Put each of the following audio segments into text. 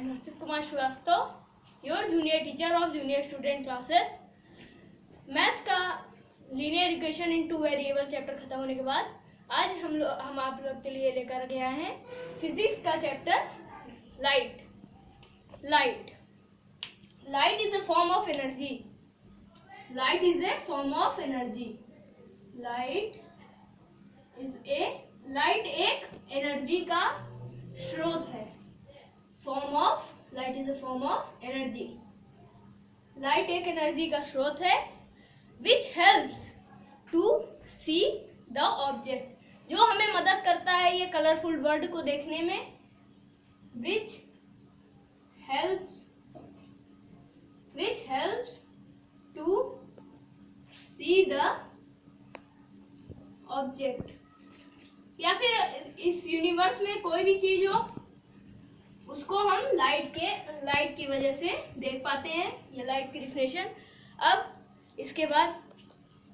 am Harshit Kumar Shrivastava, your junior teacher of junior student classes. Maths का linear equation in two variable chapter खत्म होने के बाद आज हम आप लोग के लिए लेकर गया है फिजिक्स का chapter light. Light is a form of energy. Light is a form of energy. Light एक एनर्जी का स्रोत है. Light is a form of energy. Light एक एनर्जी का स्रोत है which helps to see the object, जो हमें मदद करता है ये कलरफुल वर्ड को देखने में. which helps to see the object. या फिर इस यूनिवर्स में कोई भी चीज हो उसको हम लाइट की वजह से देख पाते हैं. ये लाइट की डिफिनेशन. अब इसके बाद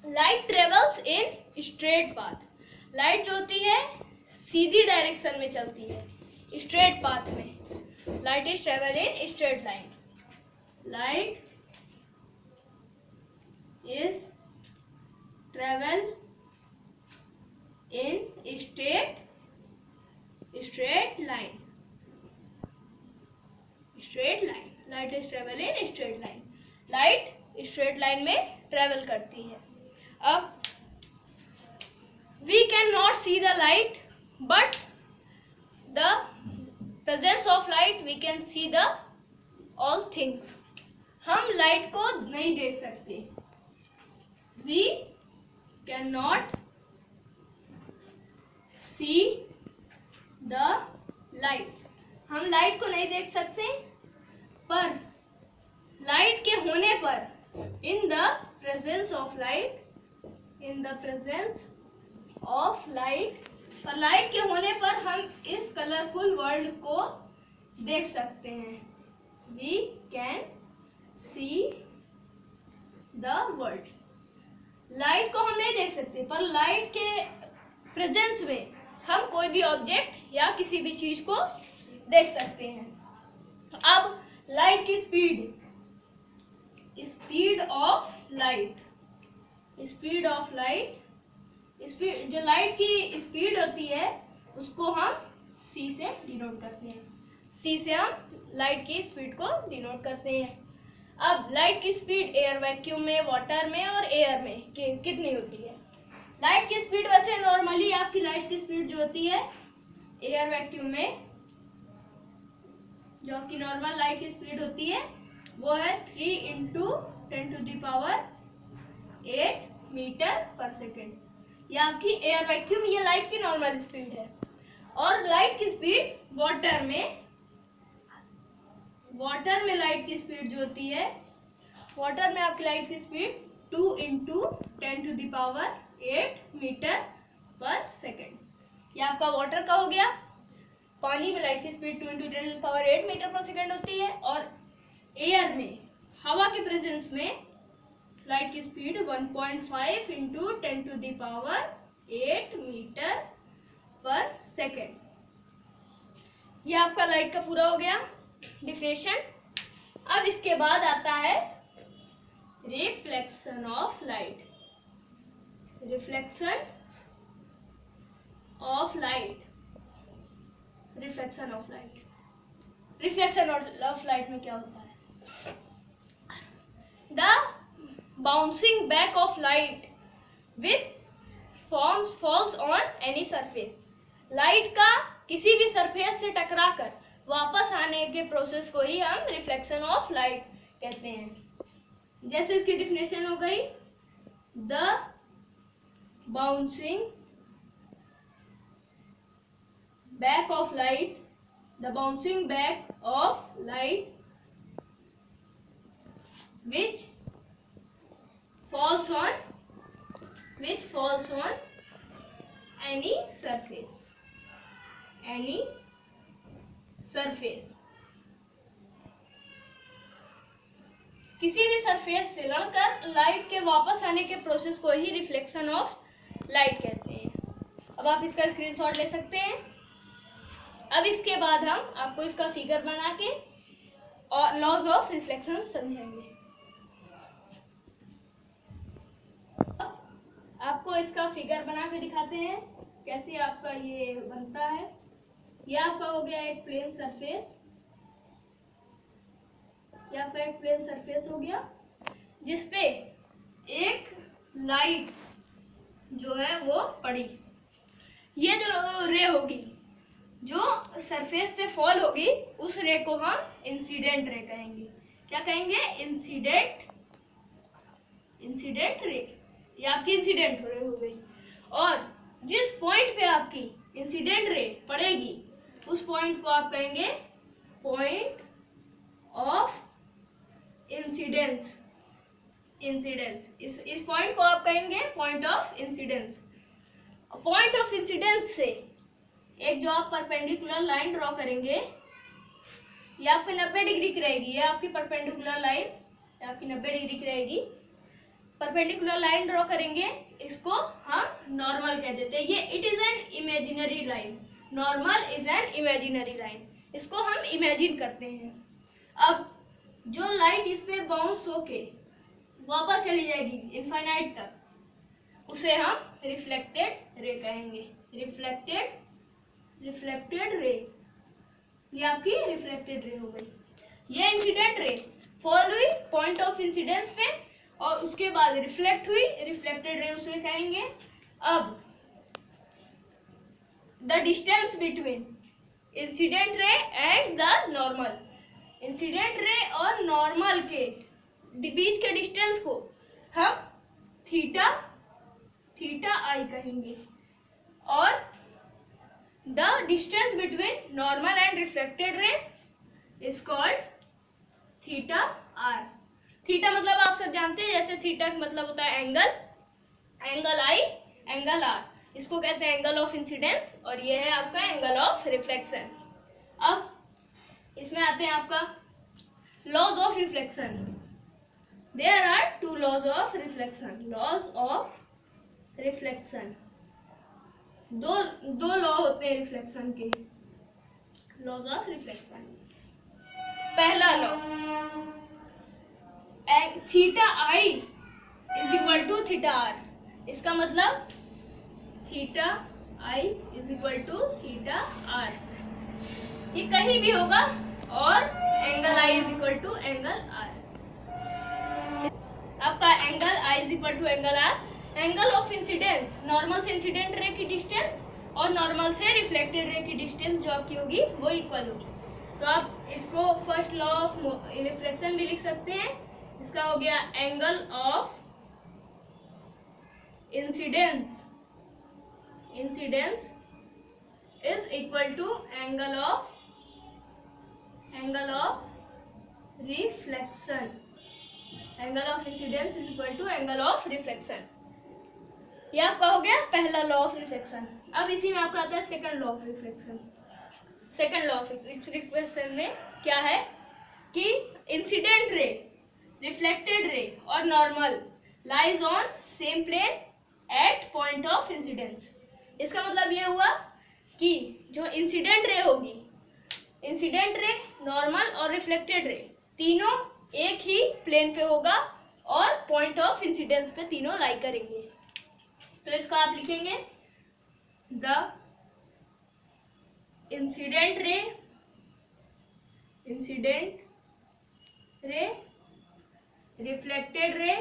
light travels in straight path. Light जो होती है सीधी डायरेक्शन में चलती है, स्ट्रेट पाथ में. Light is travel in straight line. Light is travel in straight line. Light is travel in straight line. Light straight line में ट्रेवल करती है. अब we can not see the light but the presence of light we can see the all things. हम light को नहीं देख सकते. We can not see the light. हम लाइट को नहीं देख सकते पर लाइट के होने पर in the presence of light, पर लाइट के होने पर हम इस कलरफुल वर्ल्ड को देख सकते हैं. We can see the world. Light को हम नहीं देख सकते पर लाइट के प्रेजेंस में हम कोई भी ऑब्जेक्ट या किसी भी चीज को देख सकते हैं. अब लाइट की स्पीड जो लाइट की स्पीड होती है उसको हम c से डिनोट करते हैं. c से हम लाइट की स्पीड को डिनोट करते हैं. अब लाइट की स्पीड एयर वैक्यूम में, वाटर में और एयर में कितनी होती है? लाइट की स्पीड वैसे नॉर्मली आपकी लाइट की स्पीड जो होती है एयर वैक्यूम में, जो आपकी नॉर्मल लाइट की स्पीड होती है वो है 3 × 10⁸ मीटर पर सेकेंड. ये आपकी एयर वैक्यूम, ये लाइट की नॉर्मल स्पीड है. और लाइट की स्पीड वाटर में लाइट की स्पीड जो होती है, वाटर में आपकी लाइट की स्पीड 2 × 10⁸ मीटर पर सेकेंड. ये आपका वाटर का हो गया. पानी में लाइट की स्पीड 2 × 10⁸ मीटर पर सेकेंड होती है. और एयर में, हवा के प्रेजेंस में लाइट की स्पीड 1.5 × 10⁸ मीटर पर सेकेंड. ये आपका लाइट का पूरा हो गया डिफिनेशन. अब इसके बाद आता है reflection of light. Reflection of light में क्या होता है? The bouncing back of light with falls on any surface. Light का किसी भी सरफेस से टकराकर वापस आने के प्रोसेस को ही हम रिफ्लेक्शन ऑफ लाइट कहते हैं. जैसे इसकी डिफिनेशन हो गई, the bouncing back of light which falls on any surface. किसी भी सरफेस से लड़कर लाइट के वापस आने के प्रोसेस को ही रिफ्लेक्शन ऑफ लाइट कहते हैं. अब आप इसका स्क्रीनशॉट ले सकते हैं. अब इसके बाद हम आपको इसका फिगर बना के और लॉज ऑफ रिफ्लेक्शन समझेंगे। आपको इसका फिगर बना के दिखाते हैं कैसे आपका ये बनता है। ये आपका हो गया एक प्लेन सरफेस, ये आपका एक प्लेन सरफेस हो गया जिसपे एक लाइट जो है वो पड़ी। ये जो रे होगी जो सरफेस पे फॉल होगी उस रे को हम इंसिडेंट रे कहेंगे। क्या कहेंगे? Incident ray. ये आपकी इंसिडेंट रे हो गई। और जिस पॉइंट पे आपकी इंसिडेंट रे पड़ेगी उस पॉइंट को आप कहेंगे पॉइंट ऑफ इंसिडेंस। इस पॉइंट को आप कहेंगे point of incidence. Point of incidence से एक जो आप परपेंडिकुलर लाइन ड्रॉ करेंगे ये आपकी 90 डिग्री की रहेगी। ये आपकी परपेंडिकुलर लाइन आपकी 90 डिग्री की रहेगी। परपेंडिकुलर लाइन ड्रॉ करेंगे, इसको हम नॉर्मल कह देते हैं। ये it is an imaginary line. Normal is an imaginary line, इसको हम इमेजिन करते हैं। अब जो लाइट इस पे बाउंस होके वापस चली जाएगी इनफाइनाइट तक, उसे हम रिफ्लेक्टेड रे कहेंगे। रिफ्लेक्टेड रे, ये आपकी रिफ्लेक्टेड रे हो गई। ये इंसिडेंट रे फॉल हुई पॉइंट ऑफ इंसिडेंस पे और उसके बाद रिफ्लेक्ट हुई, रिफ्लेक्टेड रे उसे कहेंगे। अब the distance between incident ray and the normal, incident ray और नॉर्मल के बीच के डिस्टेंस को हम थीटा आई कहेंगे। और the distance between normal and reflected ray is called theta r. Theta मतलब आप सब जानते हैं, जैसे थीटा का मतलब होता है angle, angle i, angle r, इसको कहते हैं एंगल ऑफ इंसिडेंस। और ये है आपका एंगल ऑफ रिफ्लेक्शन। अब इसमें आते हैं आपका laws of reflection. There are two laws of reflection. Laws of reflection, दो लॉ होते हैं रिफ्लेक्शन के। लॉज ऑफ रिफ्लेक्शन, पहला law theta I is equal to theta R. इसका मतलब theta I is equal to theta R, ये कहीं भी होगा। और angle I is equal to angle R. आपका angle I is equal to angle R. Angle of incidence, normal से incident रे की डिस्टेंस और नॉर्मल से रिफ्लेक्टेड रे की डिस्टेंस जो आपकी होगी वो इक्वल होगी। तो आप इसको फर्स्ट लॉ ऑफ रिफ्लेक्शन भी लिख सकते हैं। इसका हो गया angle of incidence is equal to angle of reflection. Angle of incidence is equal to angle of reflection. ये आपका हो गया पहला लॉ ऑफ रिफ्लेक्शन। अब इसी में आपका आता है second law of reflection. Second law of reflection में क्या है कि इंसिडेंट रे, रिफ्लेक्टेड रे और normal lies on same plane at point of incidence. इसका मतलब ये हुआ कि जो इंसिडेंट रे होगी, इंसिडेंट रे, नॉर्मल और रिफ्लेक्टेड रे तीनों एक ही प्लेन पे होगा और पॉइंट ऑफ इंसिडेंस पे तीनों लाई करेंगे। तो इसको आप लिखेंगे द इंसिडेंट रे, रिफ्लेक्टेड रे,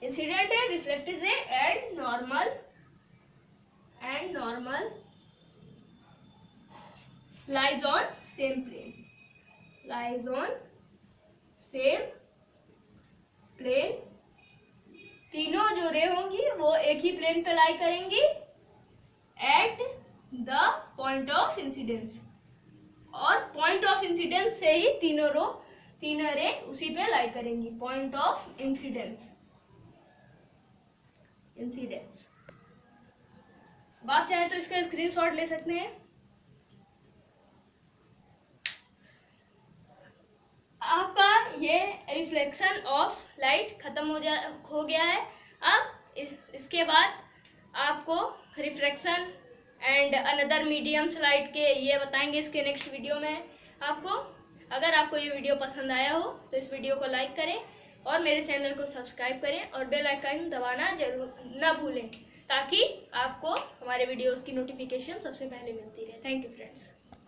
इंसिडेंट रे, रिफ्लेक्टेड रे and normal lies on same plane, तीनों जो रे होंगी वो एक ही प्लेन पे लाई करेंगी at the point of incidence. और पॉइंट ऑफ इंसिडेंस से ही तीनों रे उसी पे लाई करेंगी, पॉइंट ऑफ इंसिडेंस। अब आप चाहे तो इसका स्क्रीनशॉट ले सकते हैं। आपका ये रिफ्लेक्शन ऑफ लाइट खत्म हो गया है। अब इसके बाद आपको refraction and another medium slide के ये बताएंगे इसके नेक्स्ट वीडियो में आपको। अगर आपको ये वीडियो पसंद आया हो तो इस वीडियो को लाइक करें और मेरे चैनल को सब्सक्राइब करें और बेल आइकन दबाना जरूर ना भूलें, ताकि आपको हमारे वीडियोस की नोटिफिकेशन सबसे पहले मिलती रहे। Thank you friends.